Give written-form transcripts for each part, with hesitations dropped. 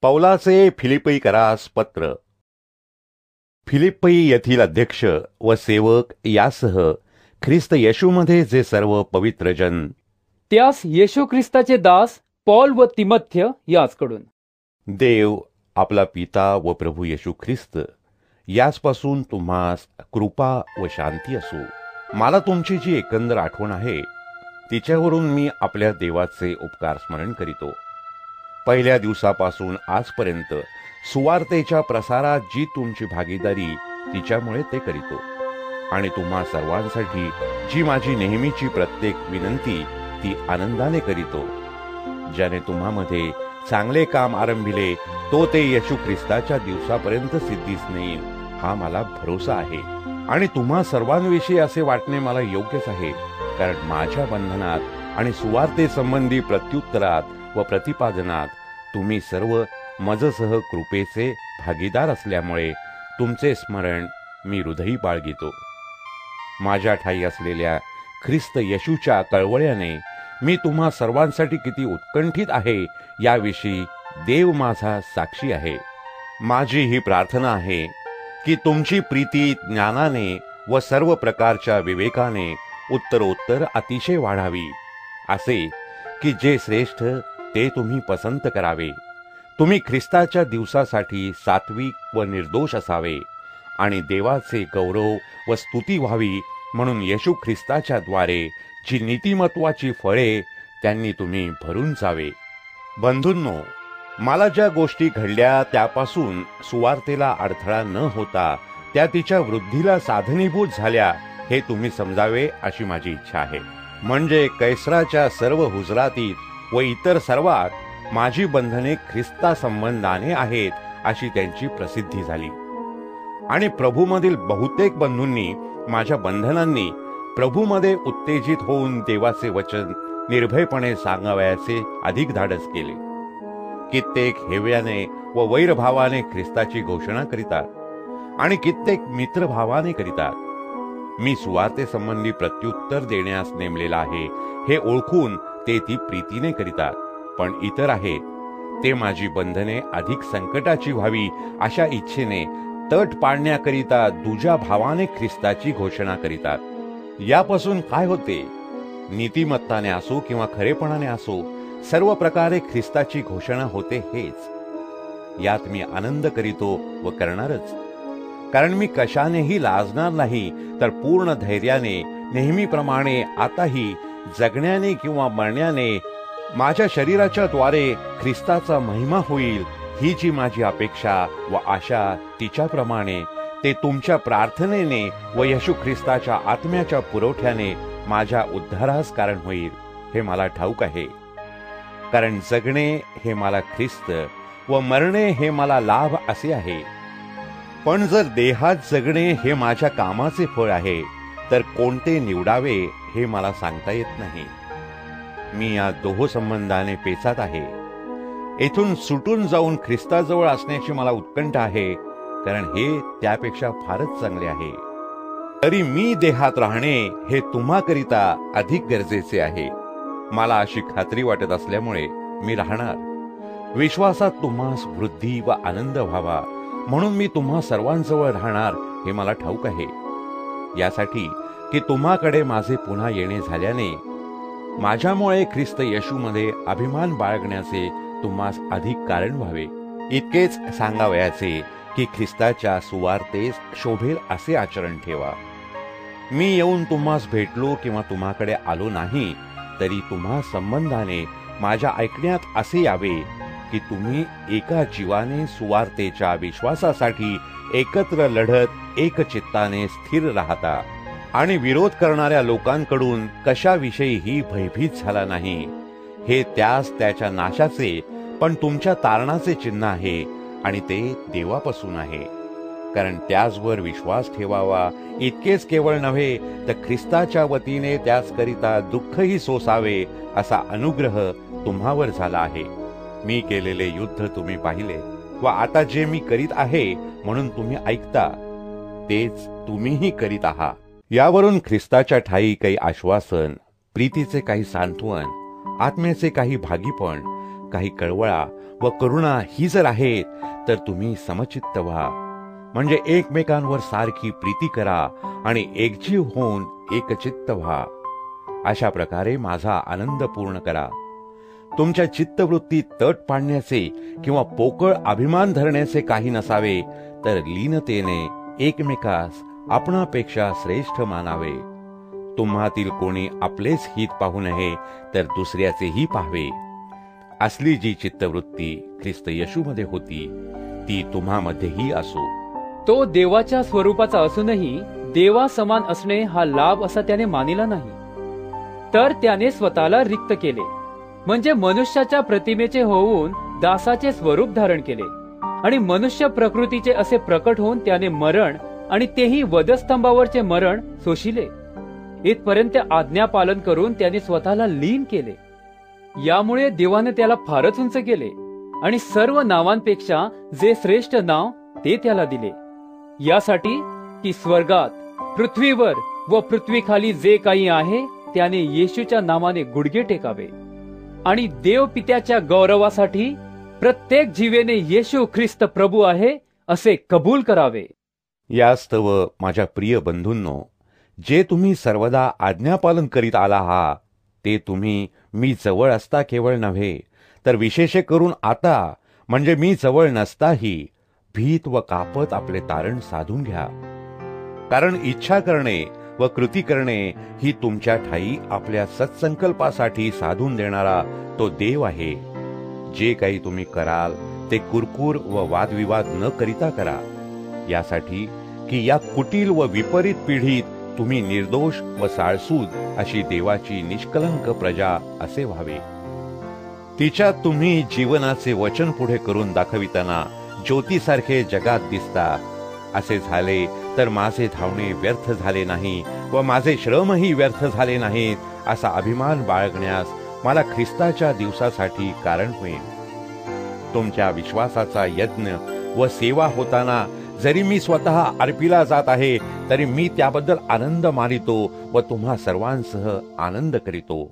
पौलाचे फिलिप्पीकरास पत्र. फिलिप्पी येथील अध्यक्ष व सेवक यासह ख्रिस्त येशूमध्ये जे सर्व पवित्र जन, त्यास येशू ख्रिस्ताचे दास पौल व तिमथ्य याचकडून. देव आपला पिता व प्रभू येशू ख्रिस्त याचपासून तुम्हास कृपा व शांती असो. मला तुमची जी एकंदर आठवण आहे तिच्यावरून मी आपल्या देवाचे उपकार स्मरण करीतो. पहिल्या दिवसापासून आजपर्यंत सुवार्तेच्या प्रसारात जी तुमची भागीदारी तिच्यामुळे ते करीतो. आणि तुम्हा सर्वांसाठी जी माझी नेहमीची प्रत्येक विनंती ती आनंदाने करीतो. ज्याने तुम्हामध्ये चांगले काम आरंभिले तो ते येशू ख्रिस्ताच्या दिवसापर्यंत सिद्धीस नेईल हा मला भरोसा आहे. आणि तुम्हा सर्वांविषयी असे वाटणे मला योग्यच आहे, कारण माझ्या बंधनात आणि सुवार्ते संबंधी प्रत्युत्तरात व प्रतिपादनात तुम्ही सर्व मजसह कृपेचे भागीदार असल्यामुळे तुमचे स्मरण मी हृदयी बाळगितो. माझ्या ठायी असलेल्या ख्रिस्त येशूच्या कळवळ्याने मी तुम्हा सर्वांसाठी किती उत्कंठित आहे याविषयी देव माझा साक्षी आहे. माझी ही प्रार्थना आहे की तुमची प्रीती ज्ञानाने व सर्व प्रकारच्या विवेकाने उत्तरोत्तर अतिशय वाढावी, असे की जे श्रेष्ठ ते तुम्ही पसंत करावे. तुम्ही ख्रिस्ताच्या दिवसासाठी सात्विक व निर्दोष असावे आणि देवाचे गौरव व स्तुती व्हावी म्हणून येशू ख्रिस्ताच्या द्वारे जी नीतिमत्वाची फळे त्यांनी तुम्ही भरून जावे. बंधूंनो, मला ज्या गोष्टी घडल्या त्यापासून सुवार्तेला अडथळा न होता त्या तिच्या वृद्धीला साधनीभूत झाल्या हे तुम्ही समजावे अशी माझी इच्छा आहे. म्हणजे कैसराच्या सर्व हुजरातीत व इतर सर्वात माझी बंधने ख्रिस्ता संबंधाने आहेत अशी त्यांची प्रसिद्धी झाली. आणि प्रभूमधील बहुतेक बंधूंनी माझ्या बंधनांनी प्रभूमध्ये उत्तेजित होऊन देवाचे वचन निर्भयपणे सांगावयाचे अधिक धाडस केले. कित्येक हेव्याने व वैरभावाने ख्रिस्ताची घोषणा करीतात आणि कित्येक मित्रभावाने करीतात. मी सुवार्ते संबंधी प्रत्युत्तर देण्यास नेमलेला आहे हे ओळखून ते ती प्रीतीने करीतात. पण इतर आहेत ते माझी बंधने अधिक संकटाची व्हावी अशा इच्छेने तट पाडण्याकरिता दुजा भावाने ख्रिस्ताची घोषणा करीतात. यापासून काय होते? नीतिमत्ताने असो किंवा खरेपणाने असो सर्व प्रकारे ख्रिस्ताची घोषणा होते हेच. यात मी आनंद करीतो व करणारच, कारण मी कशानेही लाजणार नाही, तर पूर्ण धैर्याने नेहमीप्रमाणे आताही जगण्याने किंवा मरण्याने माझ्या शरीराच्या द्वारे ख्रिस्ताचा महिमा होईल ही जी माझी अपेक्षा व आशा तिच्याप्रमाणे ते तुमच्या प्रार्थनेने व येशू ख्रिस्ताच्या आत्म्याच्या पुरवठ्याने माझ्या उद्धारास कारण होईल हे मला ठाऊक आहे. कारण जगणे हे मला ख्रिस्त व मरणे हे मला लाभ असे आहे. पण जर देहात जगणे हे माझ्या कामाचे फळ आहे तर कोणते निवडावे हे मला सांगता येत नाही. मी या दोहो संबंधाने पेचात आहे. येथून सुटून जाऊन ख्रिस्ताजवळ असण्याची मला उत्कंठ आहे, कारण हे त्यापेक्षा फारच चांगले आहे. तरी मी देहात राहणे हे तुम्हाकरिता अधिक गरजेचे आहे. मला अशी खात्री वाटत असल्यामुळे मी राहणार. विश्वासात तुम्हास वृद्धी व आनंद व्हावा म्हणून मी तुम्हा सर्वांजवळ राहणार हे मला ठाऊक आहे. यासाठी की तुम्हाकडे माझे पुन्हा येणे झाल्याने माझ्यामुळे ख्रिस्त येशूमध्ये अभिमान बाळगण्याचे तुम्हास अधिक कारण व्हावे. इतकेच सांगावयाचे की ख्रिस्ताच्या सुवार्तेस शोभेल असे आचरण ठेवा. मी येऊन तुम्हास भेटलो किंवा तुम्हाकडे आलो नाही तरी तुम्हा संबंधाने माझ्या ऐकण्यात असे यावे की तुम्ही एका जीवाने सुवार्तेच्या विश्वासासाठी एकत्र लढत एक चित्ताने स्थिर राहता आणि विरोध करणाऱ्या लोकांकडून कशाविषयीही भयभीत झाला नाही. हे त्यास त्याच्या नाशाचे पण तुमच्या तारणाचे चिन्ह आहे आणि ते देवापासून आहे. कारण त्याचवर विश्वास ठेवावा इतकेच केवळ नव्हे तर ख्रिस्ताच्या वतीने त्याचकरिता दुःखही सोसावे असा अनुग्रह तुम्हावर झाला आहे. मी केलेले युद्ध तुम्ही पाहिले व आता जे मी करीत आहे म्हणून तुम्ही ऐकता तेच तुम्हीही करीत आहात. यावरून ख्रिस्ताच्या ठायी काही आश्वासन, प्रीतीचे काही सांत्वन, आत्म्याचे काही भागीपण, काही कळवळा व करुणा ही जर आहेत, तर तुम्ही समचित्त व्हा, म्हणजे एकमेकांवर सारखी प्रीती करा आणि एकजीव होऊन एकचित्त व्हा. अशा प्रकारे माझा आनंद पूर्ण करा. तुमच्या चित्तवृत्तीत तट पाडण्याचे किंवा पोकळ अभिमान धरण्याचे काही नसावे, तर लीनतेने एकमेकास आपणापेक्षा श्रेष्ठ मानावे. तुम्हातील कोणी आपलेच हित पाहू नये, तर दुसऱ्याचेही पाहावे. असली जी चित्तवृत्ती ख्रिस्त येशूमध्ये होती, ती तुम्हामध्येही असो. तो देवाच्या स्वरूपाचा असूनही देवा समान असणे हा लाभ असा त्याने मानिला नाही, तर त्याने स्वतःला रिक्त केले, म्हणजे मनुष्याच्या प्रतिमेचे होऊन दासाचे स्वरूप धारण केले आणि मनुष्य प्रकृतीचे असे प्रकट होऊन त्याने मरण, आणि तेही वधस्तंभावरचे मरण सोशिले. इथपर्यंत आज्ञा पालन करून त्याने स्वतःला लीन केले. यामुळे देवाने त्याला फारच उंच केले आणि सर्व नावांपेक्षा जे श्रेष्ठ नाव ते त्याला दिले, यासाठी की स्वर्गात, पृथ्वीवर व पृथ्वीखाली जे काही आहे त्याने येशूच्या नावाने गुडघे टेकावे आणि देव पित्याच्या गौरवासाठी प्रत्येक जीवेने येशू ख्रिस्त प्रभू आहे असे कबूल करावे. यास्तव माझ्या प्रिय बंधूंनो, जे तुम्ही सर्वदा आज्ञापालन करीत आला आहात, ते तुम्ही मी जवळ असता केवळ नव्हे, तर विशेष करून आता, म्हणजे मी जवळ नसताही भीत व कापत आपले तारण साधून घ्या. कारण इच्छा करणे व कृती करणे ही तुमच्या ठाई आपल्या सत्संकल्पासाठी साधून देणारा तो देव आहे. जे काही तुम्ही कराल ते कुरकुर व वादविवाद न करिता करा, यासाठी की या कुटील व विपरीत पिढीत तुम्ही निर्दोष व साळसूद अशी देवाची निष्कलंक प्रजा असे व्हावे. तिच्यात तुम्ही जीवनाचे वचन पुढे करून दाखविताना ज्योतीसारखे जगात दिसता. असे झाले तर माझे धावणे व्यर्थ झाले नाही व माझे श्रमही व्यर्थ झाले नाहीत, असा अभिमान बाळगण्यास मला ख्रिस्ताच्या दिवसासाठी कारण होईल. तुमच्या विश्वासाचा यज्ञ व सेवा होताना जरी मी स्वतः अर्पीला जात आहे, तरी मी त्याबद्दल आनंद मानितो व तुम्हा सर्वांसह आनंद करीतो,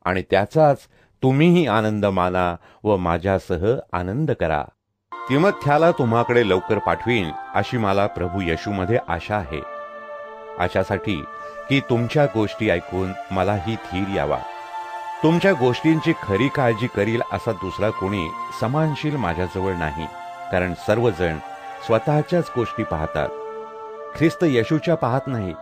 आणि त्याचाच तुम्हीही आनंद माना व माझ्यासह आनंद करा. तिमोथेला तुम्हाकडे लवकर पाठवीन अशी मला प्रभू येशूमध्ये आशा आहे. अशासाठी की तुमच्या गोष्टी ऐकून मलाही धीर यावा. तुमच्या गोष्टींची खरी काळजी करील असा दुसरा कोणी समानशील माझ्याजवळ नाही, कारण सर्वजण स्वतःच्याच गोष्टी पाहतात, ख्रिस्त येशूच्या पाहत नाहीत.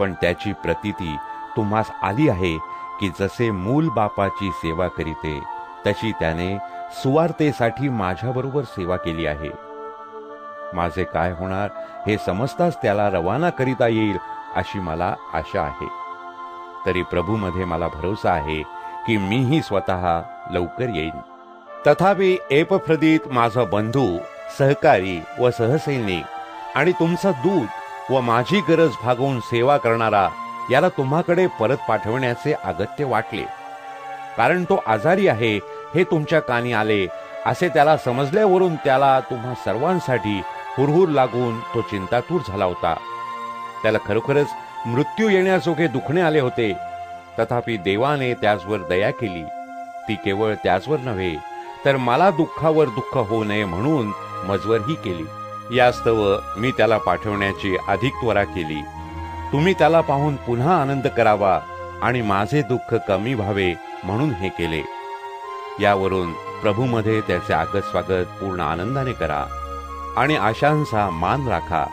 पण त्याची प्रतीती तुम्हास आली आहे की जसे मूल बापाची सेवा करीते, तशी त्याने सुवार्तेसाठी माझ्याबरोबर सेवा केली आहे. माझे काय होणार हे समजताच त्याला रवाना करिता येईल अशी मला आशा आहे. तरी प्रभूमध्ये मला भरोसा आहे की मीही स्वतः लवकर येईन. तथापि एपफ्रदीत माझा बंधू, सहकारी व सहसैनिक आणि तुमचा दूत व माझी गरज भागवून सेवा करणारा, याला तुम्हाकडे परत पाठवण्याचे अगत्य वाटले. कारण तो आजारी आहे हे तुमच्या कानी आले असे त्याला समजल्यावरून त्याला तुम्हा सर्वांसाठी हुरहुर लागून तो चिंतातूर झाला होता. त्याला खरोखरच मृत्यू येण्याजोगे दुखणे आले होते. तथापि देवाने त्याचवर दया केली. ती केवळ त्याचवर नव्हे, तर मला दुःखावर दुःख होऊ नये म्हणून मजवरही केली. यास्तव मी त्याला पाठवण्याची अधिक त्वरा केली. तुम्ही त्याला पाहून पुन्हा आनंद करावा आणि माझे दुःख कमी व्हावे म्हणून हे केले. यावरून प्रभूमध्ये त्याचे आगत स्वागत पूर्ण आनंदाने करा आणि आशांचा मान राखा.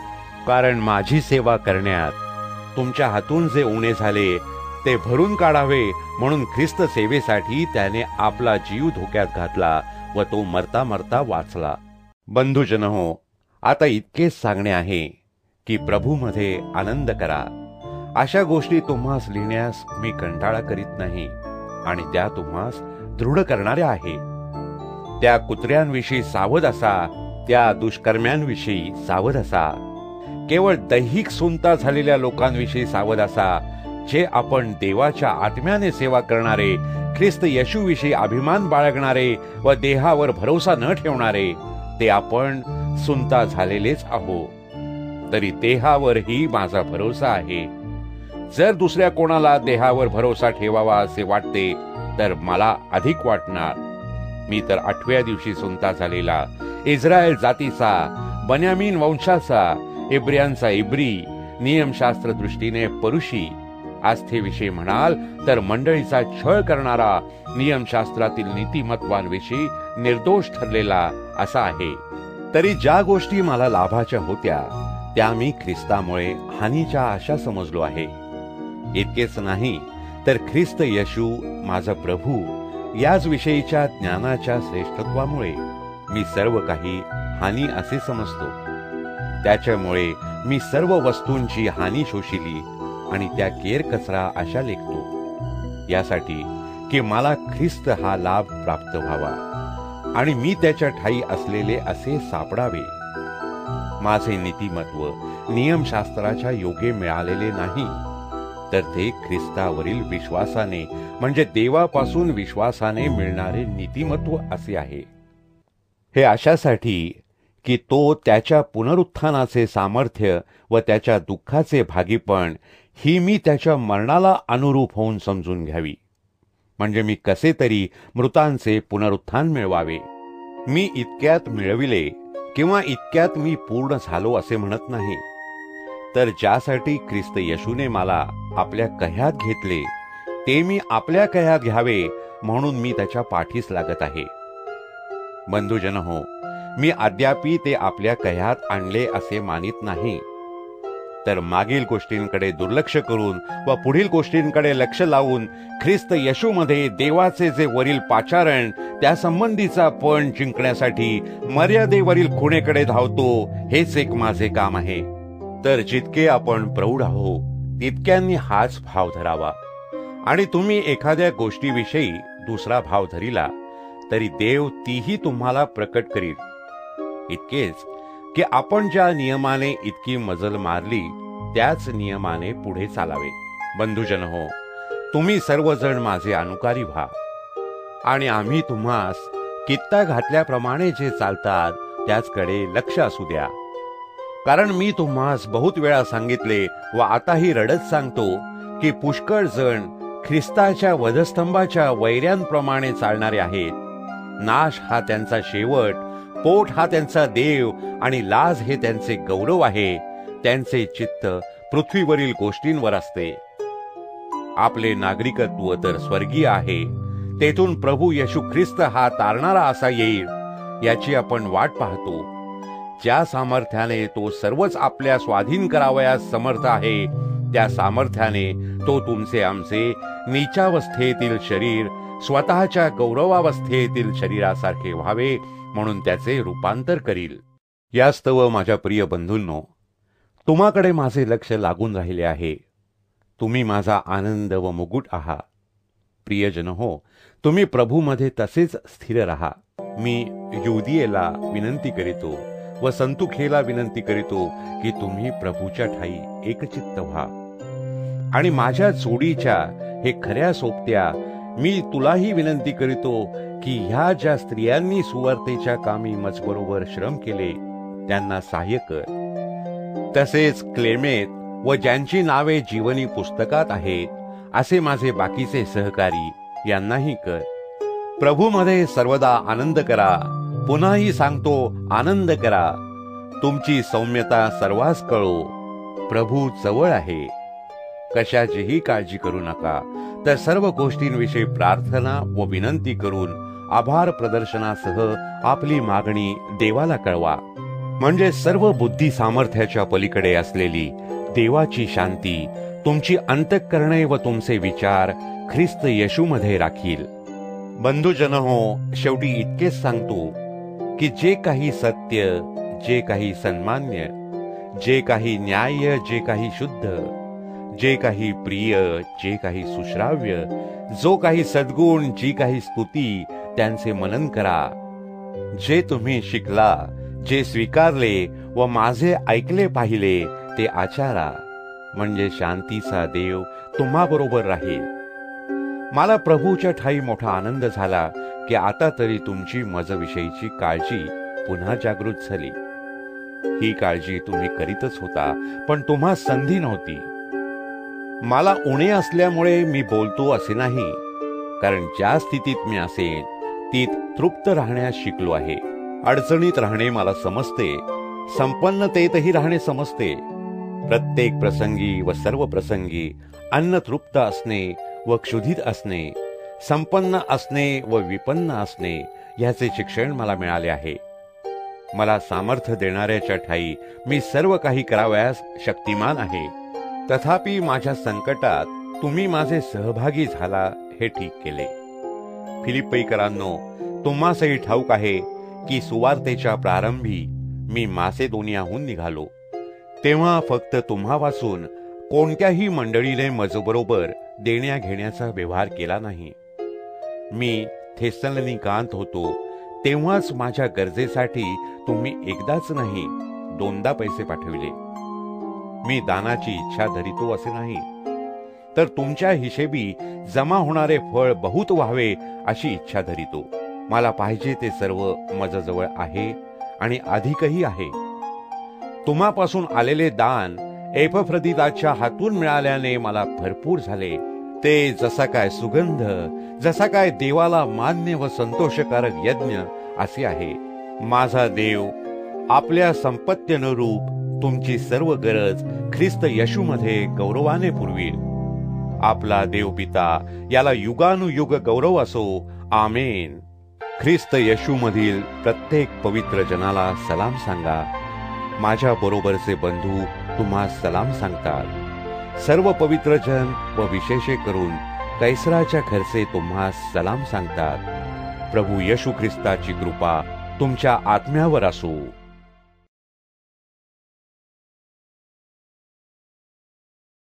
कारण माझी सेवा करण्यात तुमच्या हातून जे उणे झाले ते भरून काढावे म्हणून ख्रिस्त सेवेसाठी त्याने आपला जीव धोक्यात घातला व तो मरता मरता वाचला. बंधुजन हो, आता इतकेच सांगणे आहे की प्रभूमध्ये आनंद करा. अशा गोष्टी तुम्हास लिहिण्यास मी कंटाळा करीत नाही आणि त्या तुम्हास दृढ करणाऱ्या आहे. त्या कुत्र्यांविषयी सावध असा, त्या दुष्कर्म्यांविषयी सावध असा, केवळ दैहिक सुंता झालेल्या लोकांविषयी सावध असा, जे आपण देवाच्या आत्म्याने सेवा करणारे, ख्रिस्त येशूविषयी अभिमान बाळगणारे व देहावर भरोसा न ठेवणारे, ते आपण सुंता झालेलेच आहोत. तरी देहावरही माझा भरोसा आहे. जर दुसऱ्या कोणाला देहावर भरोसा ठेवावा असे वाटते तर मला अधिक वाटणार. मी तर 8व्या दिवशी सुंता झालेला, इस्रायल जातीचा, बन्यामीन वंशाचा, इब्रियांचा इब्री, नियमशास्त्र दृष्टीने परुषी, आस्थेविषयी म्हणाल तर मंडळीचा छळ करणारा, नियमशास्त्रातील नीतिमत्वांविषयी निर्दोष ठरलेला असा आहे. तरी ज्या गोष्टी मला लाभाच्या होत्या त्या मी ख्रिस्तामुळे हानीच्या आशा समजलो आहे. इतकेच नाही तर ख्रिस्त येशू माझा प्रभू याच विषयीच्या ज्ञानाच्या श्रेष्ठत्वामुळे मी सर्व काही हानी असे समजतो. त्याच्यामुळे मी सर्व वस्तूंची हानी शोषिली आणि त्या केर कचरा अशा लेखतो, यासाठी की मला ख्रिस्त हा लाभ प्राप्त व्हावा आणि मी त्याच्या ठाई असलेले असे सापडावे. माझे नीतिमत्व नियमशास्त्राच्या योगे मिळालेले नाही, तर ते ख्रिस्तावरील विश्वासाने म्हणजे देवापासून विश्वासाने मिळणारे नीतिमत्व असे आहे. हे अशासाठी की तो त्याच्या पुनरुत्थानाचे सामर्थ्य व त्याच्या दुःखाचे भागीपण ही मी त्याच्या मरणाला अनुरूप होऊन समजून घ्यावी, म्हणजे मी कसे तरी मृतांचे पुनरुत्थान मिळवावे. मी इतक्यात मिळविले किंवा इतक्यात मी पूर्ण झालो असे म्हणत नाही, तर ज्यासाठी ख्रिस्त येशूने मला आपल्या कह्यात घेतले ते मी आपल्या कह्यात घ्यावे म्हणून मी त्याच्या पाठीस लागत आहे. बंधुजन हो, मी अद्यापि ते आपल्या कह्यात आणले असे मानित नाही, तर मागील गोष्टींकडे दुर्लक्ष करून व पुढील गोष्टींकडे लक्ष लावून ख्रिस्त येशूमध्ये देवाचे जे वरील पाचारण त्या संबंधीचा पण जिंकण्यासाठी मर्यादेवरील खुणेकडे धावतो, हेच एक माझे काम आहे. तर जितके आपण प्रौढ आहोत तितक्यांनी हाच भाव धरावा, आणि तुम्ही एखाद्या गोष्टीविषयी दुसरा भाव धरिला तरी देव तीही तुम्हाला प्रकट करील. इतकेच की आपण ज्या नियमाने इतकी मजल मारली त्याच नियमाने पुढे चालावे. बंधुजन हो, तुम्ही सर्वजण माझे अनुकारी व्हा, आणि आम्ही तुम्हास कित्ता घातल्याप्रमाणे जे चालतात त्याचकडे लक्ष असू द्या. कारण मी तुम्हास बहुत वेळा सांगितले व आताही रडत सांगतो की पुष्कळ जण ख्रिस्ताच्या वधस्तंभाच्या वैऱ्यांप्रमाणे चालणारे आहेत. नाश हा त्यांचा शेवट, पोट हा त्यांचा देव आणि लाज हे त्यांचे गौरव आहे. त्यांचे चित्त पृथ्वीवरील गोष्टींवर असते. आपले नागरिकत्व तर स्वर्गीय आहे, तेथून प्रभू येशू ख्रिस्त हा तारणारा असा येईल याची आपण वाट पाहतो. ज्या सामर्थ्याने तो सर्वच आपल्या स्वाधीन करावयास समर्थ आहे, त्या सामर्थ्याने तो तुमचे आमचे नीचावस्थेतील शरीर स्वतःच्या गौरवावस्थेतील शरीरासारखे व्हावे म्हणून त्याचे रूपांतर करील. यास्तव माझ्या प्रिय बंधूंनो, तुम्हाकडे माझे लक्ष लागून राहिले आहे. तुम्ही माझा आनंद व मुकुट आहात. प्रियजन हो, तुम्ही प्रभूमध्ये तसेच स्थिर राहा. मी युदियेला विनंती करीतो व संतुखेला विनंती करीतो की तुम्ही प्रभूच्या ठाई एकचित्त व्हा. आणि माझ्या जोडीच्या हे खऱ्या सोबत्या मी तुलाही विनंती करीतो की ह्या ज्या स्त्रियांनी सुवार्तेच्या कामी मजबरोबर श्रम केले त्यांना सहाय्य कर. तसेच क्लेमेत व ज्यांची नावे जीवनी पुस्तकात आहेत असे माझे बाकीचे सहकारी यांनाही कर. प्रभूमध्ये सर्वदा आनंद करा. पुन्हाही सांगतो, आनंद करा. तुमची सौम्यता सर्वांस कळो. प्रभू जवळ आहे. कशाचीही काळजी करू नका, तर सर्व गोष्टींविषयी प्रार्थना व विनंती करून आभार प्रदर्शनासह आपली मागणी देवाला कळवा. म्हणजे सर्व बुद्धी सामर्थ्याच्या पलीकडे असलेली देवाची शांती तुमची अंतःकरणे व तुमचे विचार ख्रिस्त येशूमध्ये राखील. बंधुजन हो, शेवटी इतकेच सांगतो की जे काही सत्य, जे काही सन्मान्य, जे काही न्याय, जे काही शुद्ध, जे काही प्रिय, जे काही सुश्राव्य, जो काही सद्गुण, जी काही स्तुती, त्यांचे मनन करा. जे तुम्ही शिकला, जे स्वीकारले व माझे ऐकले पाहिले ते आचारा, म्हणजे शांतीचा देव तुम्हाबरोबर राहील. मला प्रभूच्या ठाई मोठा आनंद झाला की आता तरी तुमची मजविषयीची काळजी पुन्हा जागृत झाली. ही काळजी तुम्ही करीतच होता, पण तुम्हा संधी नव्हती. मला उणे असल्यामुळे मी बोलतो असे नाही, कारण ज्या स्थितीत मी असेन तीत तृप्त राहण्यास शिकलो आहे. अडचणीत राहणे मला समजते, संपन्नतेतही राहणे समजते. प्रत्येक प्रसंगी व सर्व प्रसंगी अन्न तृप्त असणे व क्षुधित असणे, संपन्न असणे व विपन्न असणे ह्याचे शिक्षण मला मिळाले आहे. मला सामर्थ्य देणाऱ्याच्या ठाई मी सर्व काही करावयास शक्तिमान आहे. तथापि माझ्या संकटात तुम्ही माझे सहभागी झाला हे ठीक केले. फिलिप्पीकरांनो, तुम्हासही ठाऊक आहे की सुवार्तेच्या प्रारंभी मी मासेदोनियाहून निघालो, तेव्हा फक्त तुम्हा वाचून कोणत्याही मंडळीने माझ्याबरोबर देण्या घेण्याचा व्यवहार केला नाही. मी थेसलोनिकांत होतो तेव्हाच माझ्या गरजेसाठी तुम्ही एकदाच नाही 2दा पैसे पाठविले. मी दानाची इच्छा धरितो असे नाही, तर तुमच्या हिशेबी जमा होणारे फळ बहुत व्हावे अशी इच्छा धरितो. मला पाहिजे ते सर्व माझ्याजवळ आहे आणि अधिकही आहे. तुम्हापासून आलेले दान एपफ्रदिताच्या हातून मिळाल्याने मला भरपूर झाले. ते जसा काय सुगंध, जसा काय देवाला मान्य व संतोषकारक यज्ञ असे आहे. माझा देव आपल्या संपत्त्यनुरूप तुमची सर्व गरज ख्रिस्त येशूमध्ये गौरवाने पुरवील. आपला देव पिता याला युगानुयुग गौरव असो. आमेन. ख्रिस्त येशूमधील प्रत्येक पवित्र जनाला सलाम सांगा. माझ्या बरोबरचे बंधू तुम्हा सलाम सांगतात. सर्व पवित्र जन व विशेषे करून कैसराच्या घरचे तुम्हा सलाम सांगतात. प्रभू येशू ख्रिस्ताची कृपा तुमच्या आत्म्यावर असो.